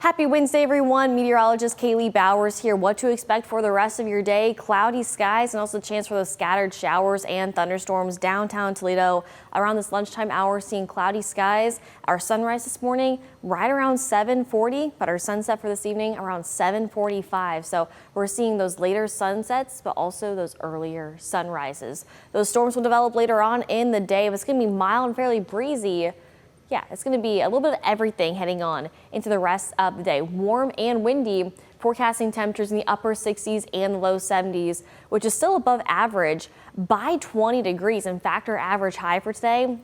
Happy Wednesday, everyone. Meteorologist Kaylee Bowers here. What to expect for the rest of your day. Cloudy skies and also a chance for those scattered showers and thunderstorms downtown Toledo around this lunchtime hour. Seeing cloudy skies. Our sunrise this morning right around 7:40, but our sunset for this evening around 7:45. So we're seeing those later sunsets, but also those earlier sunrises. Those storms will develop later on in the day, but it's going to be mild and fairly breezy. Yeah, it's going to be a little bit of everything heading on into the rest of the day. Warm and windy, forecasting temperatures in the upper 60s and the low 70s, which is still above average by 20 degrees. In fact, our average high for today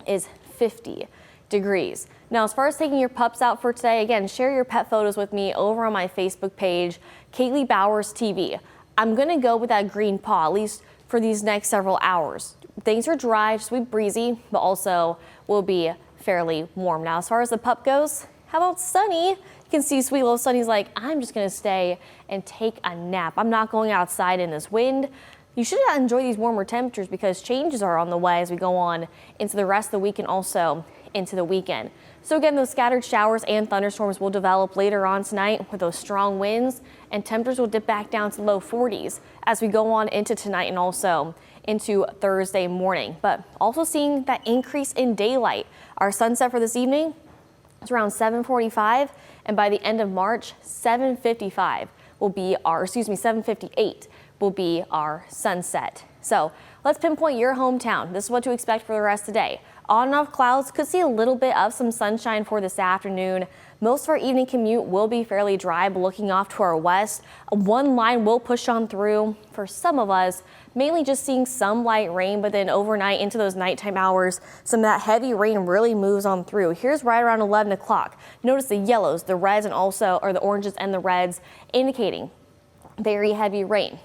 is 50 degrees. Now, as far as taking your pups out for today, again, share your pet photos with me over on my Facebook page, Kaylee Bowers TV. I'm going to go with that green paw, at least for these next several hours. Things are dry, just be breezy, but also will be fairly warm. Now, as far as the pup goes, how about Sunny? You can see sweet little Sunny's like, I'm just going to stay and take a nap. I'm not going outside in this wind. You should enjoy these warmer temperatures because changes are on the way as we go on into the rest of the week and also into the weekend. So again, those scattered showers and thunderstorms will develop later on tonight with those strong winds, and temperatures will dip back down to low 40s as we go on into tonight and also into Thursday morning. But also seeing that increase in daylight. Our sunset for this evening is around 7:45, and by the end of March, 7:55 will be our, 7:58 will be our sunset. So let's pinpoint your hometown. This is what to expect for the rest of the day. On and off clouds, could see a little bit of some sunshine for this afternoon. Most of our evening commute will be fairly dry, but looking off to our west, one line will push on through for some of us, mainly just seeing some light rain, but then overnight into those nighttime hours, some of that heavy rain really moves on through. Here's right around 11 o'clock. Notice the yellows, the reds, and also, or the oranges and the reds indicating very heavy rain.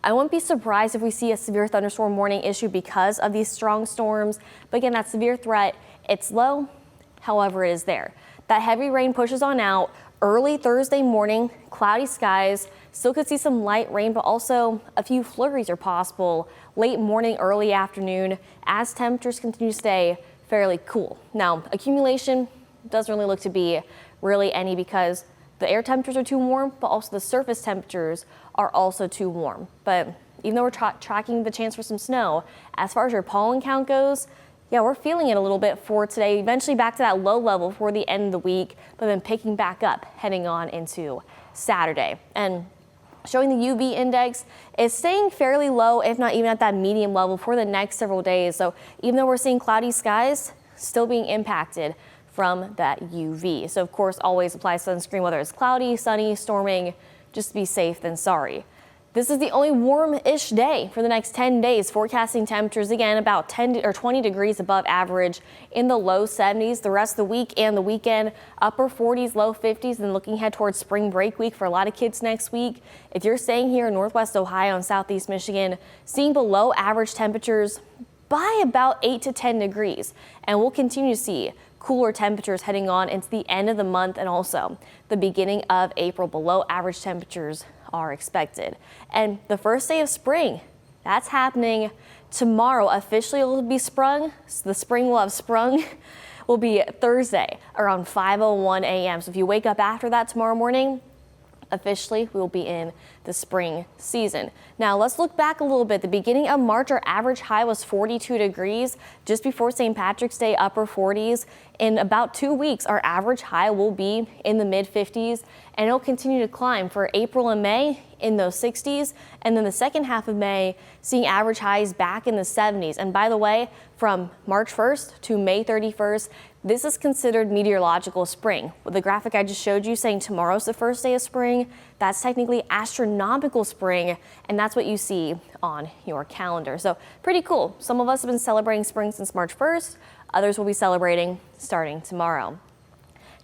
I wouldn't be surprised if we see a severe thunderstorm warning issued because of these strong storms. But again, that severe threat, it's low, however, it is there. That heavy rain pushes on out early Thursday morning, cloudy skies. Still could see some light rain, but also a few flurries are possible late morning, early afternoon as temperatures continue to stay fairly cool. Now, accumulation doesn't really look to be really any because the air temperatures are too warm, but also the surface temperatures are also too warm. But even though we're tracking the chance for some snow, as far as your pollen count goes, yeah, we're feeling it a little bit for today, eventually back to that low level for the end of the week, but then picking back up heading on into Saturday. And showing the UV index is staying fairly low, if not even at that medium level for the next several days. So even though we're seeing cloudy skies, still being impacted from that UV. So of course, always apply sunscreen, whether it's cloudy, sunny, storming, just to be safe than sorry. This is the only warm-ish day for the next 10 days. Forecasting temperatures again about 10 or 20 degrees above average in the low 70s. The rest of the week and the weekend, upper 40s, low 50s, and looking ahead towards spring break week for a lot of kids next week. If you're staying here in Northwest Ohio and Southeast Michigan, seeing below average temperatures by about 8 to 10 degrees, and we'll continue to see cooler temperatures heading on into the end of the month and also the beginning of April. Below average temperatures are expected. And the first day of spring, that's happening tomorrow. Officially, it will be sprung. So the spring will have sprung will be Thursday around 5:01 a.m. So if you wake up after that tomorrow morning, officially, we will be in the spring season. Now let's look back a little bit. The beginning of March, our average high was 42 degrees. Just before St. Patrick's Day, upper 40s. In about 2 weeks, our average high will be in the mid 50s, and it'll continue to climb for April and May in those 60s. And then the second half of May, seeing average highs back in the 70s. And by the way, from March 1st to May 31st, this is considered meteorological spring. With the graphic I just showed you saying tomorrow's the first day of spring, that's technically astronomical spring, and that's what you see on your calendar. So pretty cool. Some of us have been celebrating spring since March 1st. Others will be celebrating starting tomorrow.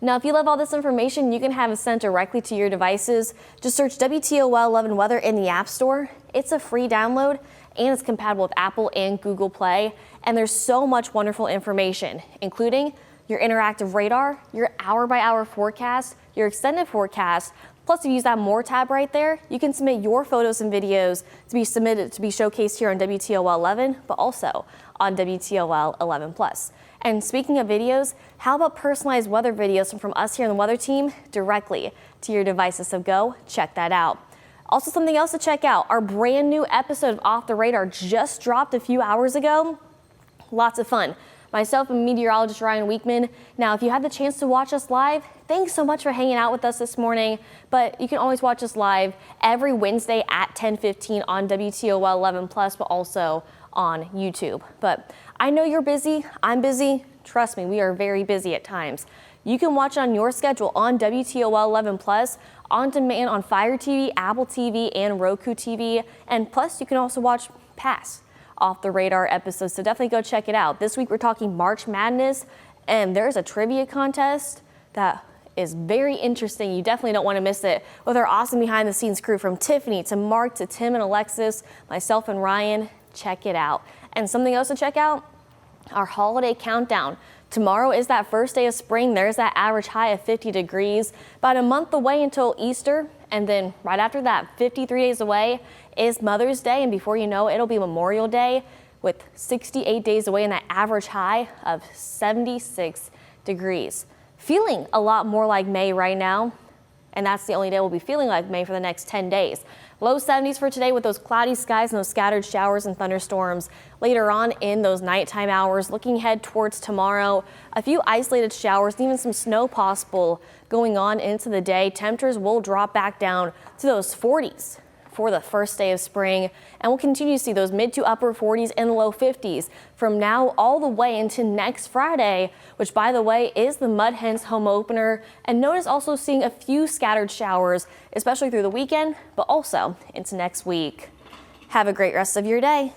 Now, if you love all this information, you can have it sent directly to your devices. Just search WTOL 11 Weather in the App Store. It's a free download, and it's compatible with Apple and Google Play. And there's so much wonderful information, including your interactive radar, your hour-by-hour forecast, your extended forecast. Plus, if you use that More tab right there, you can submit your photos and videos to be submitted to be showcased here on WTOL 11, but also on WTOL 11+. And speaking of videos, how about personalized weather videos from us here on the weather team directly to your devices? So go check that out. Also, something else to check out, our brand new episode of Off the Radar just dropped a few hours ago. Lots of fun. Myself and meteorologist Ryan Weekman. Now, if you had the chance to watch us live, thanks so much for hanging out with us this morning. But you can always watch us live every Wednesday at 10:15 on WTOL 11+, but also on YouTube. But I know you're busy. I'm busy. Trust me, we are very busy at times. You can watch on your schedule on WTOL 11+, on demand on Fire TV, Apple TV, and Roku TV. And plus, you can also watch past Off the Radar episodes, so definitely go check it out. This week, we're talking March Madness, and there's a trivia contest that is very interesting. You definitely don't want to miss it. With our awesome behind-the-scenes crew from Tiffany to Mark to Tim and Alexis, myself and Ryan, check it out. And something else to check out, our holiday countdown. Tomorrow is that first day of spring. There's that average high of 50 degrees. About a month away until Easter. And then right after that, 53 days away is Mother's Day. And before you know it, it'll be Memorial Day with 68 days away and that average high of 76 degrees. Feeling a lot more like May right now. And that's the only day we'll be feeling like May for the next 10 days. Low 70s for today with those cloudy skies and those scattered showers and thunderstorms later on in those nighttime hours. Looking ahead towards tomorrow, a few isolated showers, even some snow possible going on into the day. Temperatures will drop back down to those 40s for the first day of spring, and we'll continue to see those mid to upper 40s and low 50s from now all the way into next Friday, which by the way is the Mud Hens home opener. And notice also seeing a few scattered showers, especially through the weekend, but also into next week. Have a great rest of your day.